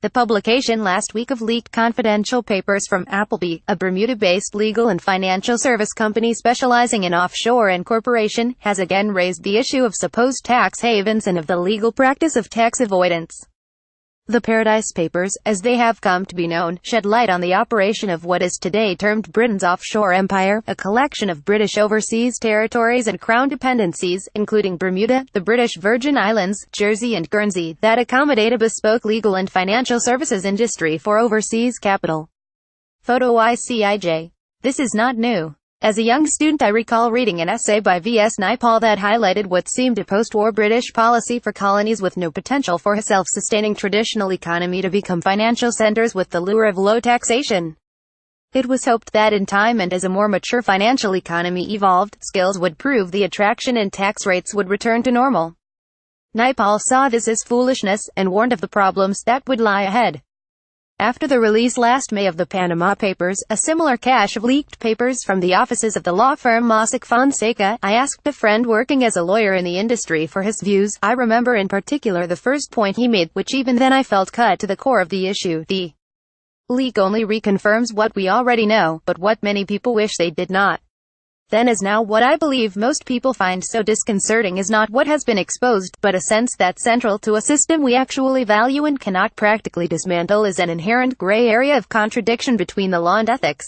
The publication last week of leaked confidential papers from Appleby, a Bermuda-based legal and financial service company specializing in offshore incorporation, has again raised the issue of supposed tax havens and of the legal practice of tax avoidance. The Paradise Papers, as they have come to be known, shed light on the operation of what is today termed Britain's offshore empire, a collection of British overseas territories and crown dependencies, including Bermuda, the British Virgin Islands, Jersey and Guernsey, that accommodate a bespoke legal and financial services industry for overseas capital. Photo ICIJ. This is not new. As a young student I recall reading an essay by V.S. Naipaul that highlighted what seemed a post-war British policy for colonies with no potential for a self-sustaining traditional economy to become financial centers with the lure of low taxation. It was hoped that in time and as a more mature financial economy evolved, skills would prove the attraction and tax rates would return to normal. Naipaul saw this as foolishness, and warned of the problems that would lie ahead. After the release last May of the Panama Papers, a similar cache of leaked papers from the offices of the law firm Mossack Fonseca, I asked a friend working as a lawyer in the industry for his views. I remember in particular the first point he made, which even then I felt cut to the core of the issue. The leak only reconfirms what we already know, but what many people wish they did not. Then as now, what I believe most people find so disconcerting is not what has been exposed, but a sense that central to a system we actually value and cannot practically dismantle is an inherent gray area of contradiction between the law and ethics.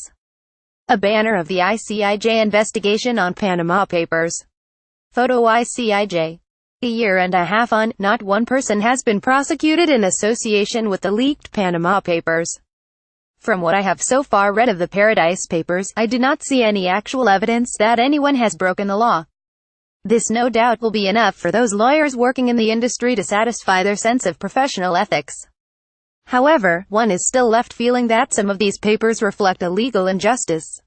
A banner of the ICIJ investigation on Panama Papers. Photo ICIJ. A year and a half on, not one person has been prosecuted in association with the leaked Panama Papers. From what I have so far read of the Paradise Papers, I do not see any actual evidence that anyone has broken the law. This no doubt will be enough for those lawyers working in the industry to satisfy their sense of professional ethics. However, one is still left feeling that some of these papers reflect a legal injustice.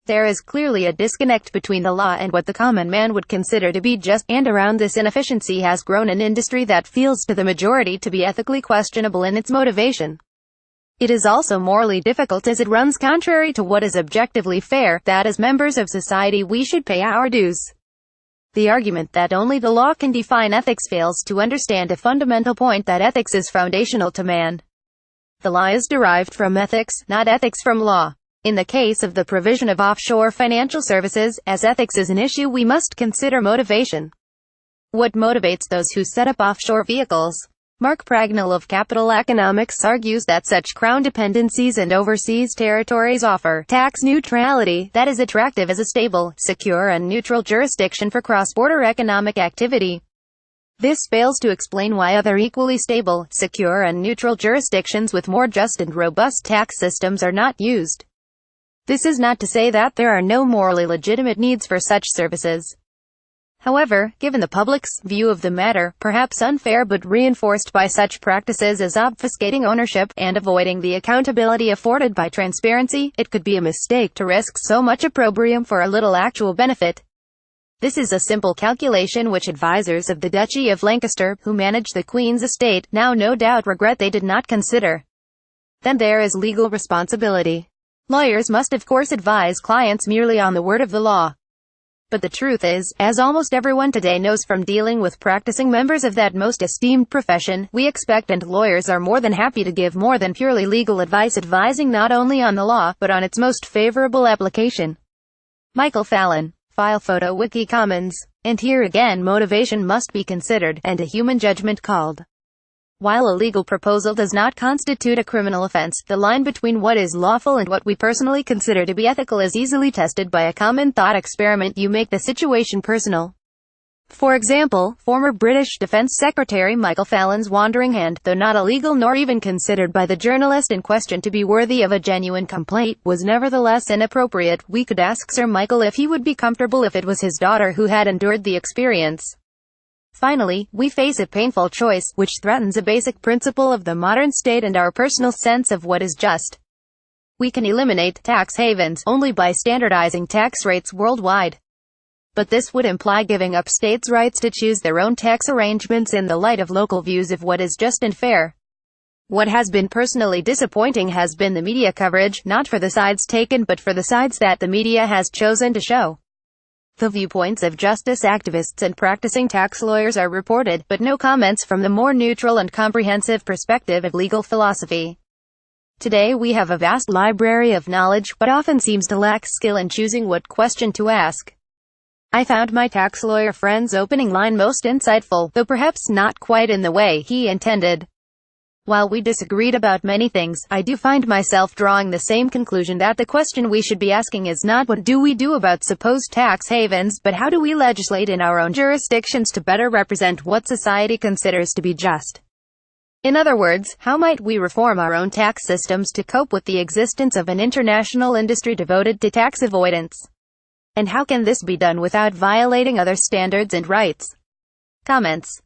There is clearly a disconnect between the law and what the common man would consider to be just, and around this inefficiency has grown an industry that feels to the majority to be ethically questionable in its motivation. It is also morally difficult as it runs contrary to what is objectively fair, that as members of society we should pay our dues. The argument that only the law can define ethics fails to understand a fundamental point, that ethics is foundational to man. The law is derived from ethics, not ethics from law. In the case of the provision of offshore financial services, as ethics is an issue we must consider motivation. What motivates those who set up offshore vehicles? Mark Pragnell of Capital Economics argues that such crown dependencies and overseas territories offer tax neutrality that is attractive as a stable, secure and neutral jurisdiction for cross-border economic activity. This fails to explain why other equally stable, secure and neutral jurisdictions with more just and robust tax systems are not used. This is not to say that there are no morally legitimate needs for such services. However, given the public's view of the matter, perhaps unfair but reinforced by such practices as obfuscating ownership, and avoiding the accountability afforded by transparency, it could be a mistake to risk so much opprobrium for a little actual benefit. This is a simple calculation which advisors of the Duchy of Lancaster, who manage the Queen's estate, now no doubt regret they did not consider. Then there is legal responsibility. Lawyers must of course advise clients merely on the word of the law. But the truth is, as almost everyone today knows from dealing with practicing members of that most esteemed profession, we expect and lawyers are more than happy to give more than purely legal advice, advising not only on the law, but on its most favorable application. Michael Fallon. File photo Wiki Commons. And here again motivation must be considered, and a human judgment called. While a legal proposal does not constitute a criminal offense, the line between what is lawful and what we personally consider to be ethical is easily tested by a common thought experiment. You make the situation personal. For example, former British Defence Secretary Michael Fallon's wandering hand, though not illegal nor even considered by the journalist in question to be worthy of a genuine complaint, was nevertheless inappropriate. We could ask Sir Michael if he would be comfortable if it was his daughter who had endured the experience. Finally, we face a painful choice, which threatens a basic principle of the modern state and our personal sense of what is just. We can eliminate tax havens only by standardizing tax rates worldwide. But this would imply giving up states' rights to choose their own tax arrangements in the light of local views of what is just and fair. What has been personally disappointing has been the media coverage, not for the sides taken but for the sides that the media has chosen to show. The viewpoints of justice activists and practicing tax lawyers are reported, but no comments from the more neutral and comprehensive perspective of legal philosophy. Today we have a vast library of knowledge, but often seems to lack skill in choosing what question to ask. I found my tax lawyer friend's opening line most insightful, though perhaps not quite in the way he intended. While we disagreed about many things, I do find myself drawing the same conclusion that the question we should be asking is not what do we do about supposed tax havens, but how do we legislate in our own jurisdictions to better represent what society considers to be just. In other words, how might we reform our own tax systems to cope with the existence of an international industry devoted to tax avoidance? And how can this be done without violating other standards and rights? Comments.